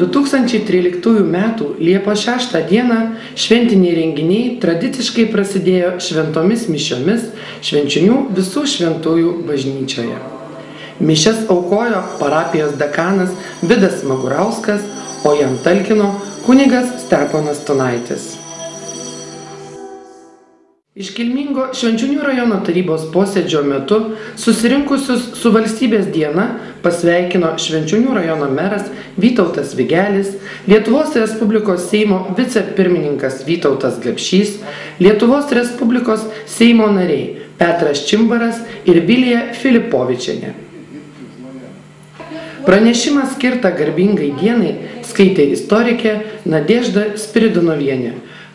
2013 m. Liepos 6 d. šventiniai renginiai tradiciškai prasidėjo šventomis mišiomis Švenčionių Visų Šventųjų bažnyčioje. Mišias aukojo parapijos dekanas Vidas Magurauskas, o jam talkino kunigas Steponas Tonaitis. Iškilmingo Švenčionių rajono tarybos posėdžio metu susirinkusius su valstybės diena pasveikino Švenčionių rajono meras Vytautas Vigelis, Lietuvos Respublikos Seimo vicepirmininkas Vytautas Gapšys, Lietuvos Respublikos Seimo nariai Petras Čimbaras ir Vilija Filipovičienė. Pranešimą skirtą garbingai dienai skaitė istorikė Nadežda Spiridonovienė,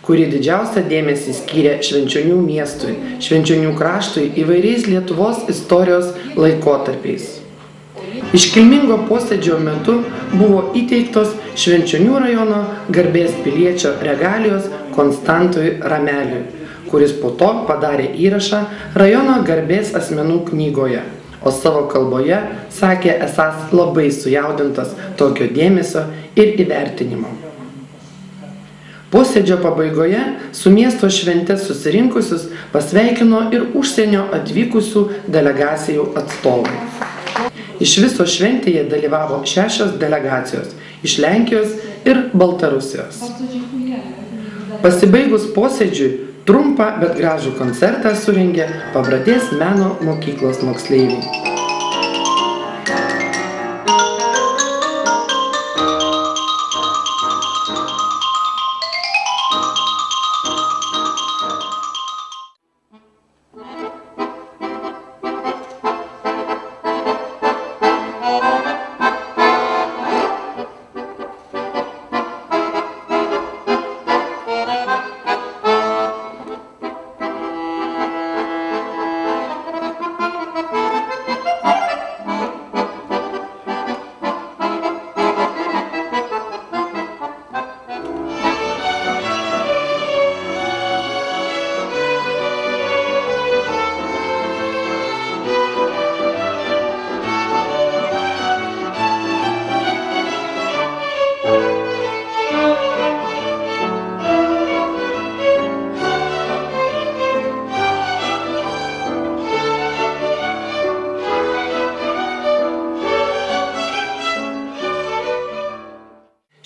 kuri didžiausią dėmesį skyrė Švenčionių miestui, Švenčionių kraštui įvairiais Lietuvos istorijos laikotarpiais. Iškilmingo posėdžio metu buvo įteiktos Švenčionių rajono garbės piliečio regalijos Konstantui Rameliui, kuris po to padarė įrašą rajono garbės asmenų knygoje, o savo kalboje sakė esąs labai sujaudintas tokio dėmesio ir įvertinimo. Posėdžio pabaigoje su miesto švente susirinkusius pasveikino ir užsienio atvykusių delegacijų atstovai. Iš viso šventėje dalyvavo 6 delegacijos iš Lenkijos ir Baltarusijos. Pasibaigus posėdžiui trumpą, bet gražų koncertą surengė Pabradės meno mokyklos moksleiviai.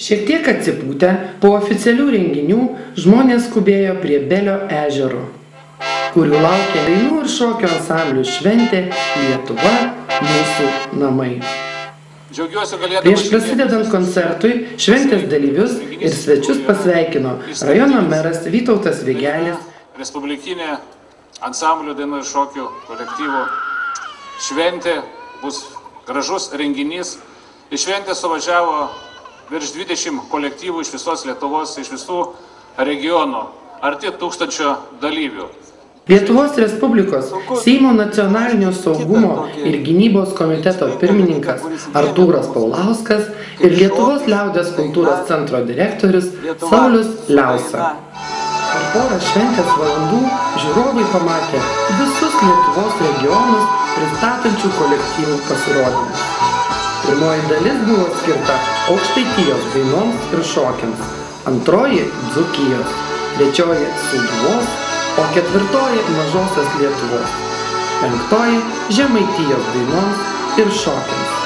Šiek tiek atsipūtę, po oficialių renginių žmonės skubėjo prie Belio ežero, kurių laukia dainų ir šokio ansamblių šventė Lietuva mūsų namai. Prieš prasidedant koncertui šventės dalyvius ir svečius pasveikino rajono meras Vytautas Vigelis. Respublikinė ansamblių dainų ir šokių kolektyvų šventė bus gražus renginys. Į šventę suvažiavo virš 20 kolektyvų iš visos Lietuvos, iš visų regionų, arti 1000 dalyvių. Lietuvos Respublikos Seimo nacionalinio saugumo ir gynybos komiteto pirmininkas Artūras Paulauskas ir Lietuvos liaudies kultūros centro direktorius Saulius Liausa. Per porą šventės valandų žiūrovai pamatė visus Lietuvos regionus pristatančių kolektyvų pasirodymus. Pirmoji dalis buvo skirta Aukštaitijos dainoms ir šokiams, antroji Dzūkijos, trečioji Sūduvos, o ketvirtoji Mažosios Lietuvos, penktoji Žemaitijos dainoms ir šokiams.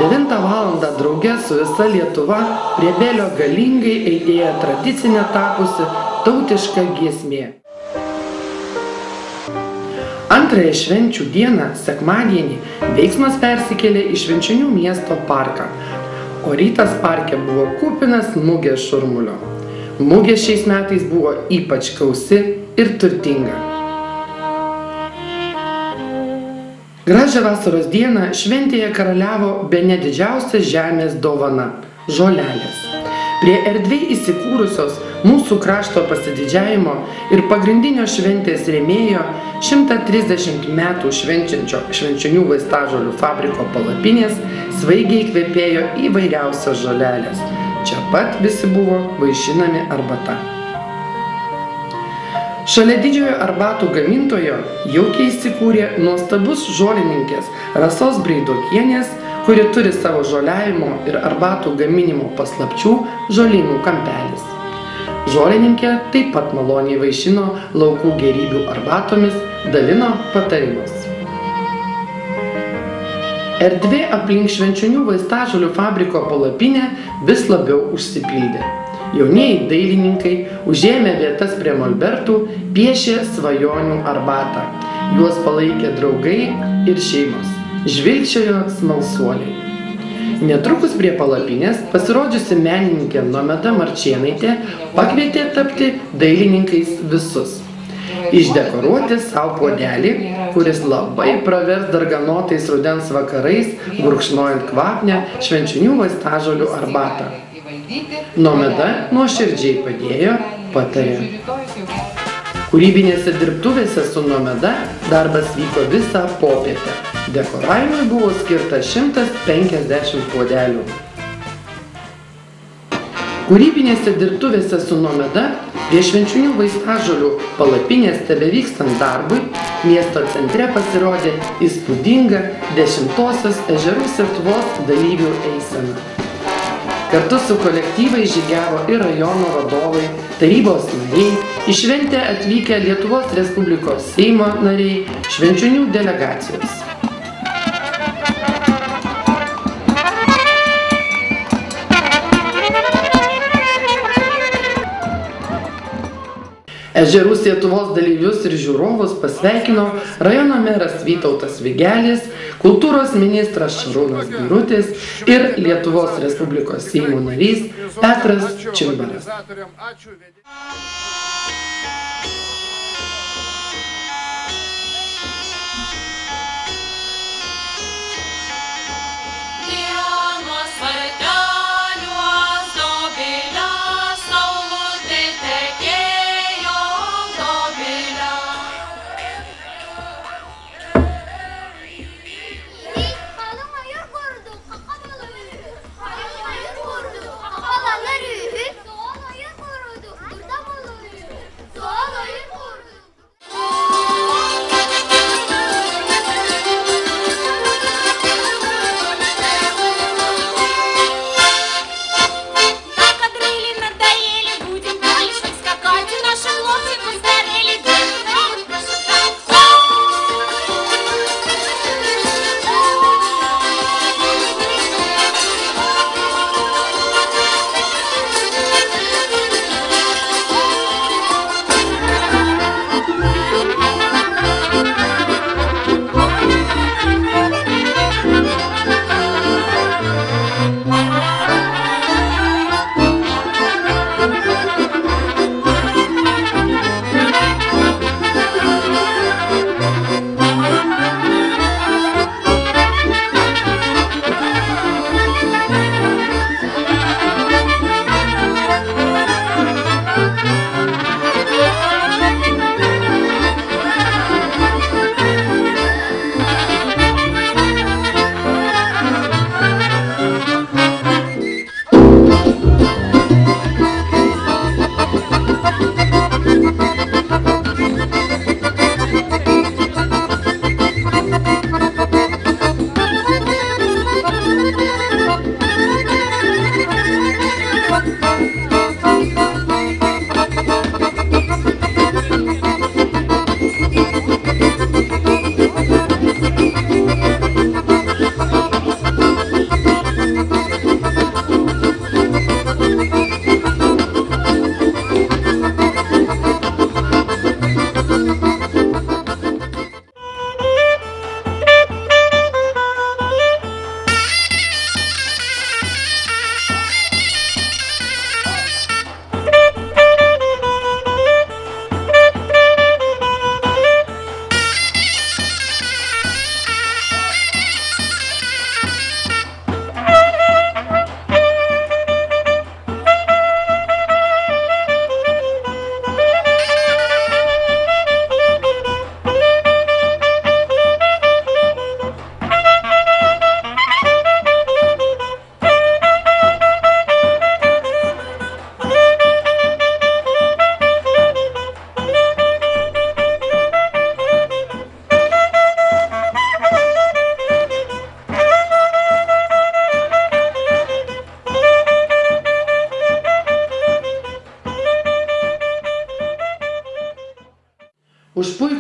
9 valandą drauge su visa Lietuva prie Belio galingai aidėjo tradicinė tapusi tautiška giesmė. Antrąją švenčių dieną, sekmadienį, veiksmas persikėlė į Švenčionių miesto parką, o rytas parke buvo kupinas mugės šurmulio. Mugė šiais metais buvo ypač gausi ir turtinga. Gražią vasaros dieną šventėje karaliavo bene didžiausia žemės dovana – žolelės. Prie erdviai įsikūrusios mūsų krašto pasididžiavimo ir pagrindinio šventės rėmėjo 130 metų švenčiančio Švenčionių vaistažolių fabriko palapinės svaigiai kvepėjo įvairiausios žolelės. Čia pat visi buvo vaišinami arbata. Šalia didžiojo arbatų gamintojo jaukiai įsikūrė nuostabus žolininkės Rasos Breidokienės, kuri turi savo žoliavimo ir arbatų gaminimo paslapčių žolynų kampelis. Žolininkė taip pat maloniai vaišino laukų gėrybių arbatomis, dalino patarimus. Erdvė aplink Švenčionių vaistažolių fabriko palapinę vis labiau užsipildė. Jaunieji dailininkai, užėmę vietas prie molbertų, piešė svajonių arbatą. Juos palaikė draugai ir šeimos. Žvilgčiojo smalsuoliai. Netrukus prie palapinės pasirodžiusi menininkė Nomeda Marčėnaitė pakvietė tapti dailininkais visus. Išdekoruoti savo puodelį, kuris labai pravers darganotais rudens vakarais, gurkšnojant kvapnią Švenčionių vaistažolių arbatą. Nomeda nuoširdžiai padėjo, patarė. Kūrybinėse dirbtuvėse su Nomeda darbas vyko visą popietę. Dekoravimui buvo skirta 150 puodelių. Kūrybinėse dirbtuvėse su Nomeda prie Švenčionių vaistažolių palapinės tebevykstant darbui miesto centre pasirodė įspūdinga 10-osios Ežerų Sietuvos dalyvių eisena. Kartu su kolektyvai žygiavo ir rajono vadovai, tarybos nariai, į šventę atvykę Lietuvos Respublikos Seimo nariai, Švenčionių delegacijos. Ežerų Sietuvos dalyvius ir žiūrovus pasveikino rajono meras Vytautas Vigelis, kultūros ministras Šarūnas Birutis ir Lietuvos Respublikos Seimo narys Petras Čimbaras.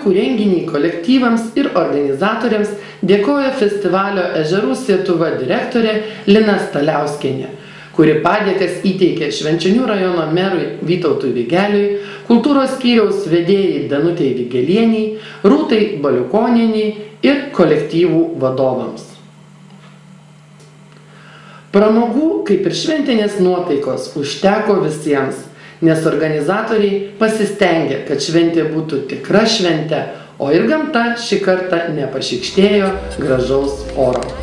puikų renginį kolektyvams ir organizatoriams dėkoja festivalio Ežerų Sietuva direktorė Lina Staliauskienė, kuri padėkas įteikė Švenčionių rajono merui Vytautui Vigeliui, kultūros skyriaus vedėjai Danutei Vigelieniai, Rūtai Baliukonieniai ir kolektyvų vadovams. Pramogų, kaip ir šventinės nuotaikos, užteko visiems, nes organizatoriai pasistengė, kad šventė būtų tikra šventė, o ir gamta šį kartą nepašykštėjo gražaus oro.